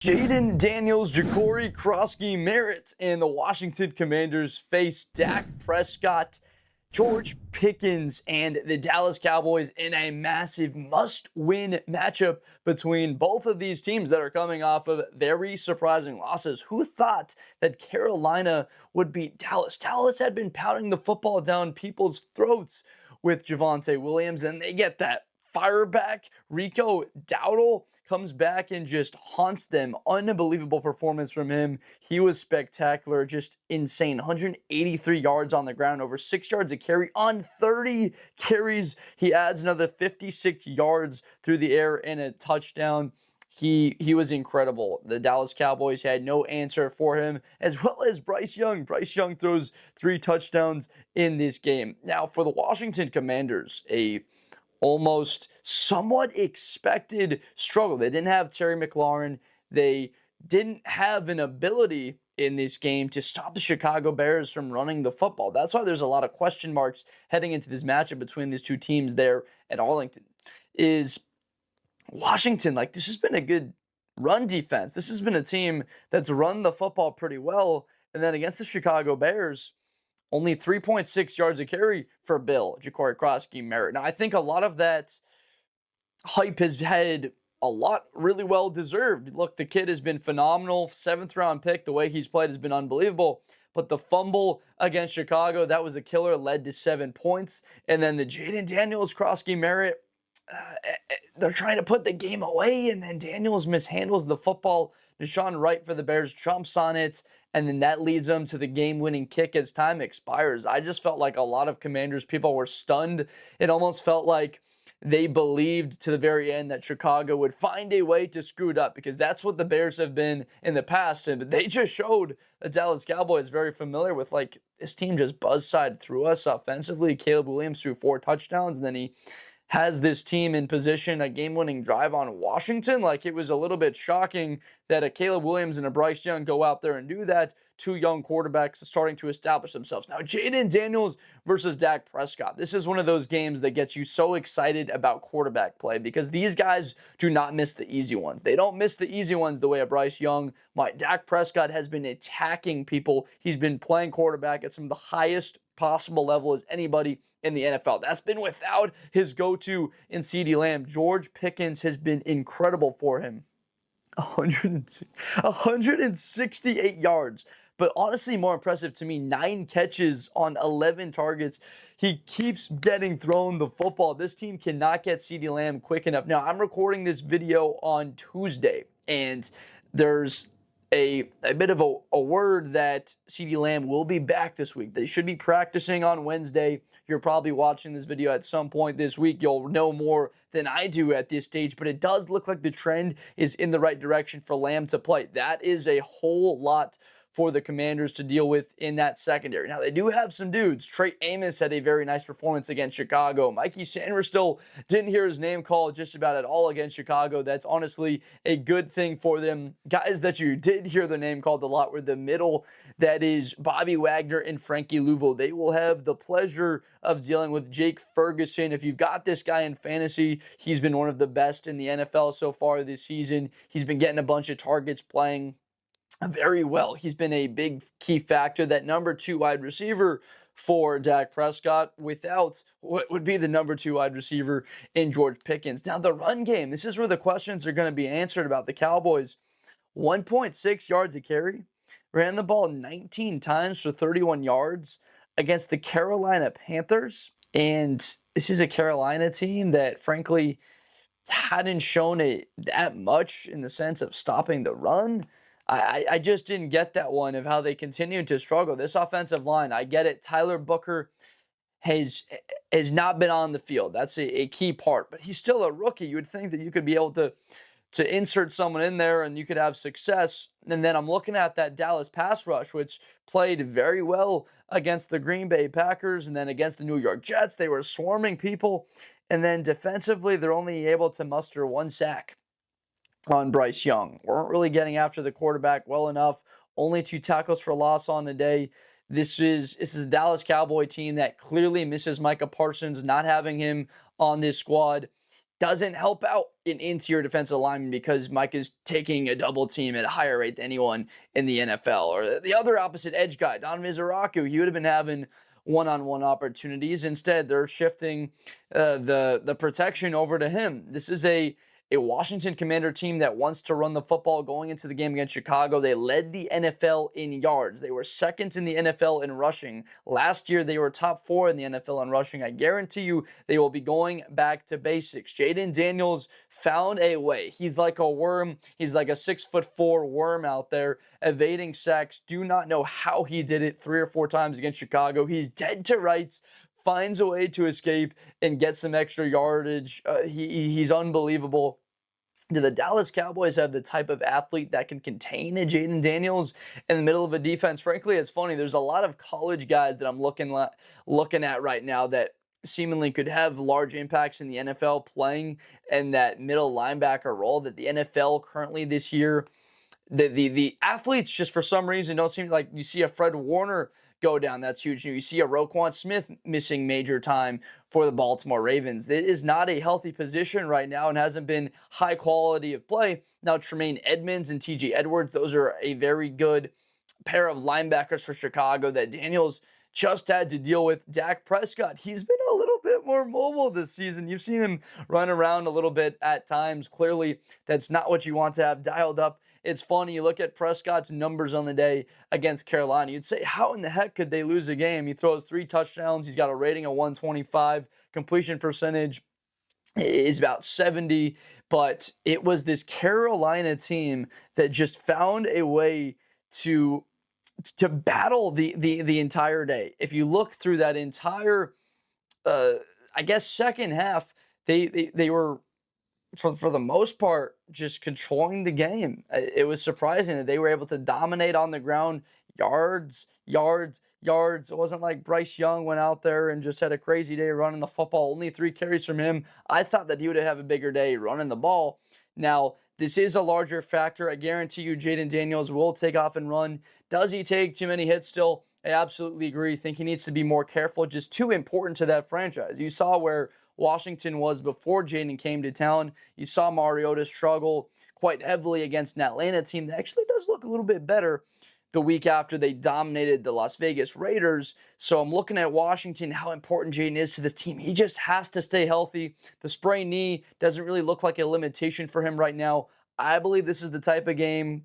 Jayden Daniels, Ja'Cory Krosky-Merritt, and the Washington Commanders face Dak Prescott, George Pickens, and the Dallas Cowboys in a massive must-win matchup between both of these teams that are coming off of very surprising losses. Who thought that Carolina would beat Dallas? Dallas had been pounding the football down people's throats with Javonte Williams, and they get that fire back. Rico Dowdle comes back and just haunts them. Unbelievable performance from him. He was spectacular, just insane. 183 yards on the ground, over 6 yards a carry on 30 carries. He adds another 56 yards through the air and a touchdown. He was incredible. The Dallas Cowboys had no answer for him, as well as Bryce Young. Bryce Young throws 3 touchdowns in this game. Now, for the Washington Commanders, a almost somewhat expected struggle. They didn't have Terry McLaurin. They didn't have an ability in this game to stop the Chicago Bears from running the football. That's why there's a lot of question marks heading into this matchup between these two teams there at Arlington. Is Washington, this has been a good run defense. This has been a team that's run the football pretty well. And then against the Chicago Bears, only 3.6 yards a carry for Bill, Ja'Cory Krosky-Merritt. Now, I think a lot of that hype has had a lot really well deserved. Look, the kid has been phenomenal. 7th-round pick. The way he's played has been unbelievable. But the fumble against Chicago, that was a killer, led to 7 points. And then the Jayden Daniels, Krosky-Merritt, they're trying to put the game away, and then Daniels mishandles the football. Deshaun Wright for the Bears jumps on it, and then that leads them to the game-winning kick as time expires. I just felt like a lot of Commanders people were stunned. It almost felt like they believed to the very end that Chicago would find a way to screw it up, because that's what the Bears have been in the past. And they just showed the Dallas Cowboys very familiar with, this team just buzzsawed through us offensively. Caleb Williams threw 4 touchdowns, and then he has this team in position, a game-winning drive on Washington. It was a little bit shocking that a Caleb Williams and a Bryce Young go out there and do that. 2 young quarterbacks starting to establish themselves. Now, Jayden Daniels versus Dak Prescott. This is one of those games that gets you so excited about quarterback play, because these guys do not miss the easy ones. They don't miss the easy ones the way a Bryce Young might. Dak Prescott has been attacking people. He's been playing quarterback at some of the highest possible level as anybody in the NFL. That's been without his go-to in CeeDee Lamb. George Pickens has been incredible for him. 168 yards. But honestly, more impressive to me, 9 catches on 11 targets. He keeps getting thrown the football. This team cannot get CeeDee Lamb quick enough. Now, I'm recording this video on Tuesday, and there's a bit of a word that CeeDee Lamb will be back this week. They should be practicing on Wednesday. You're probably watching this video at some point this week. You'll know more than I do at this stage, but it does look like the trend is in the right direction for Lamb to play. That is a whole lot for the Commanders to deal with in that secondary. Now, they do have some dudes. Trey Amos had a very nice performance against Chicago. Mikey Sanders still didn't hear his name called just about at all against Chicago. That's honestly a good thing for them. Guys that you did hear the name called a lot were the middle. That is Bobby Wagner and Frankie Louvo. They will have the pleasure of dealing with Jake Ferguson. If you've got this guy in fantasy, he's been one of the best in the NFL so far this season. He's been getting a bunch of targets, playing very well. He's been a big key factor, that number 2 wide receiver for Dak Prescott, without what would be the number 2 wide receiver in George Pickens. Now, the run game, this is where the questions are going to be answered about the Cowboys. 1.6 yards a carry, ran the ball 19 times for 31 yards against the Carolina Panthers. And this is a Carolina team that, frankly, hadn't shown it that much in the sense of stopping the run. I just didn't get that one of how they continued to struggle. This offensive line, I get it. Tyler Booker has not been on the field. That's a key part, but he's still a rookie. You would think that you could be able to insert someone in there and you could have success. And then I'm looking at that Dallas pass rush, which played very well against the Green Bay Packers, and then against the New York Jets. They were swarming people. And then defensively, they're only able to muster 1 sack on Bryce Young. Weren't really getting after the quarterback well enough. Only 2 tackles for loss on the day. This is a Dallas Cowboy team that clearly misses Micah Parsons, not having him on this squad. doesn't help out an interior defensive lineman because Mike is taking a double team at a higher rate than anyone in the NFL. Or the other opposite edge guy, Don Mizuraku, he would have been having one-on-one opportunities. Instead, they're shifting the protection over to him. This is a Washington Commander team that wants to run the football. Going into the game against Chicago, they led the NFL in yards. They were second in the NFL in rushing. Last year, they were top 4 in the NFL in rushing. I guarantee you they will be going back to basics. Jayden Daniels found a way. He's like a worm. He's like a 6'4" worm out there, evading sacks. Do not know how he did it 3 or 4 times against Chicago. He's dead to rights, finds a way to escape and get some extra yardage. He's unbelievable. Do the Dallas Cowboys have the type of athlete that can contain a Jayden Daniels in the middle of a defense? Frankly, it's funny. There's a lot of college guys that I'm looking at right now that seemingly could have large impacts in the NFL playing in that middle linebacker role that the NFL currently this year, the athletes just for some reason don't seem like. You see a Fred Warner go down, that's huge. You see a Roquan Smith missing major time for the Baltimore Ravens. It is not a healthy position right now and hasn't been high quality of play. Now, Tremaine Edmonds and TJ Edwards, those are a very good pair of linebackers for Chicago that Daniels just had to deal with. Dak Prescott, he's been a little bit more mobile this season. You've seen him run around a little bit at times. Clearly, that's not what you want to have dialed up. It's funny, you look at Prescott's numbers on the day against Carolina. You'd say, how in the heck could they lose a game? He throws 3 touchdowns. He's got a rating of 125. Completion percentage is about 70. But it was this Carolina team that just found a way to battle the entire day. If you look through that entire, second half, they were, for the most part, just controlling the game. It was surprising that they were able to dominate on the ground, yards. It wasn't like Bryce Young went out there and just had a crazy day running the football. Only 3 carries from him. I thought that he would have a bigger day running the ball. Now, this is a larger factor. I guarantee you Jayden Daniels will take off and run. Does he take too many hits still? I absolutely agree. I think he needs to be more careful. Just too important to that franchise. You saw where Washington was before Jayden came to town. You saw Mariota struggle quite heavily against an Atlanta team that actually does look a little bit better the week after they dominated the Las Vegas Raiders. So I'm looking at Washington, how important Jayden is to this team. He just has to stay healthy. The sprained knee doesn't really look like a limitation for him right now. I believe this is the type of game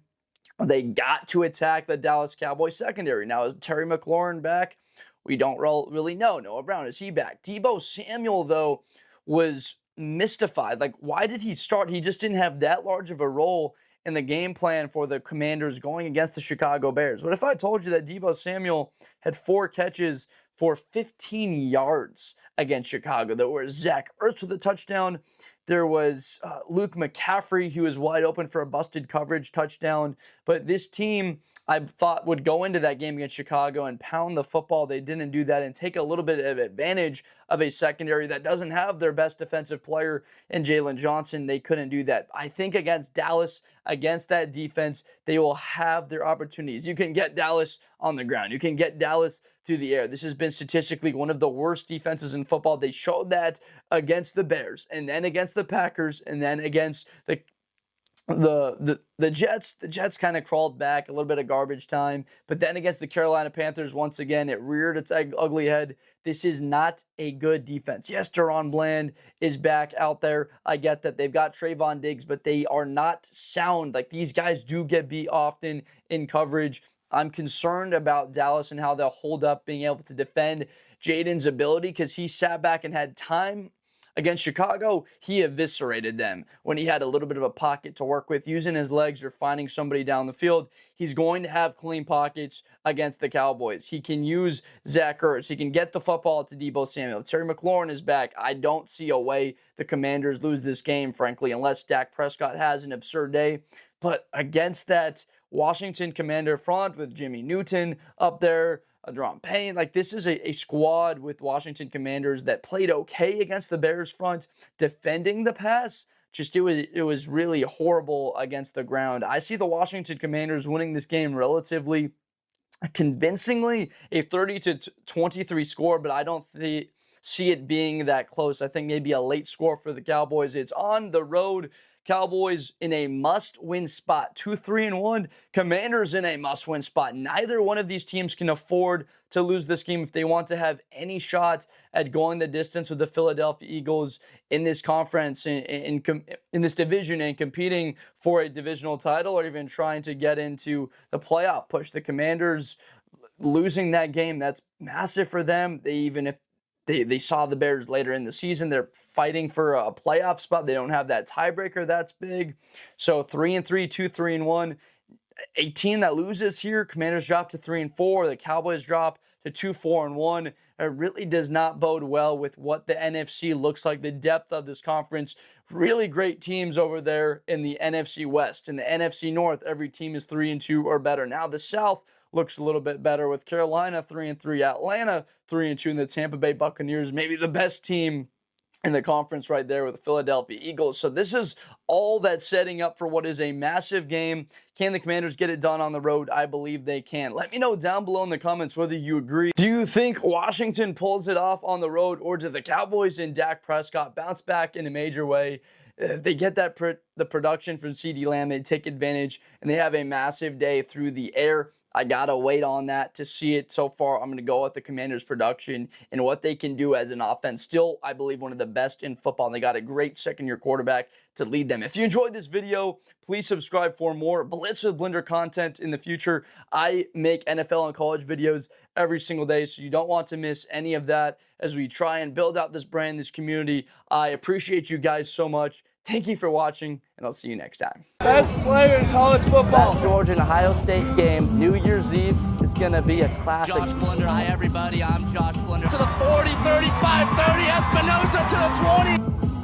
they got to attack the Dallas Cowboys secondary. Now, is Terry McLaurin back? We don't really know. Noah Brown, is he back? Deebo Samuel, though, was mystified. Like, why did he start? He just didn't have that large of a role in the game plan for the Commanders going against the Chicago Bears. What if I told you that Deebo Samuel had 4 catches for 15 yards against Chicago? There was Zach Ertz with a touchdown. There was Luke McCaffrey, who was wide open for a busted coverage touchdown. But this team, I thought, would go into that game against Chicago and pound the football. They didn't do that and take a little bit of advantage of a secondary that doesn't have their best defensive player in Jalen Johnson. They couldn't do that. I think against Dallas, against that defense, they will have their opportunities. You can get Dallas on the ground. You can get Dallas through the air. This has been statistically one of the worst defenses in football. They showed that against the Bears, and then against the Packers, and then against the Jets. The Jets kind of crawled back, a little bit of garbage time, but then against the Carolina Panthers, once again, it reared its ugly head. This is not a good defense. Yes, Deron Bland is back out there. I get that they've got Trayvon Diggs, but they are not sound. Like, these guys do get beat often in coverage. I'm concerned about Dallas and how they'll hold up being able to defend Jayden's ability, because he sat back and had time. Against Chicago, he eviscerated them when he had a little bit of a pocket to work with, using his legs or finding somebody down the field. He's going to have clean pockets against the Cowboys. He can use Zach Ertz. He can get the football to Deebo Samuel. Terry McLaurin is back. I don't see a way the Commanders lose this game, frankly, unless Dak Prescott has an absurd day. But against that Washington Commander front with Jimmy Newton up there, Adron Payne, like, this is a squad with Washington Commanders that played okay against the Bears front, defending the pass. Just it was really horrible against the ground. I see the Washington Commanders winning this game relatively convincingly, a 30-23 score, but I don't see it being that close. I think maybe a late score for the Cowboys. It's on the road. Cowboys in a must-win spot, 2-3-1. Commanders in a must-win spot. Neither one of these teams can afford to lose this game if they want to have any shot at going the distance with the Philadelphia Eagles in this conference, in this division, and competing for a divisional title, or even trying to get into the playoff push. The Commanders losing that game, that's massive for them. They saw the Bears later in the season. They're fighting for a playoff spot. They don't have that tiebreaker that's big. So 3-3, 2-3-1. A team that loses here, Commanders drop to 3-4. The Cowboys drop to 2-4-1. It really does not bode well with what the NFC looks like, the depth of this conference. Really great teams over there in the NFC West. In the NFC North, every team is 3-2 or better. Now the South looks a little bit better with Carolina 3-3, Atlanta 3-2, and the Tampa Bay Buccaneers, maybe the best team in the conference right there with the Philadelphia Eagles. So this is all that's setting up for what is a massive game. Can the Commanders get it done on the road? I believe they can. Let me know down below in the comments whether you agree. Do you think Washington pulls it off on the road, or do the Cowboys and Dak Prescott bounce back in a major way? If they get that the production from CeeDee Lamb, they take advantage, and they have a massive day through the air. I got to wait on that to see it. So far, I'm going to go with the Commanders' production and what they can do as an offense. Still, I believe, one of the best in football, and they got a great second-year quarterback to lead them. If you enjoyed this video, please subscribe for more Blitz with Blender content in the future. I make NFL and college videos every single day, so you don't want to miss any of that as we try and build out this brand, this community. I appreciate you guys so much. Thank you for watching, and I'll see you next time. Best player in college football. That Georgia and Ohio State game, New Year's Eve, is going to be a classic. Josh Blunder, hi everybody, I'm Josh Blunder. To the 40, 35, 30, Espinosa to the 20.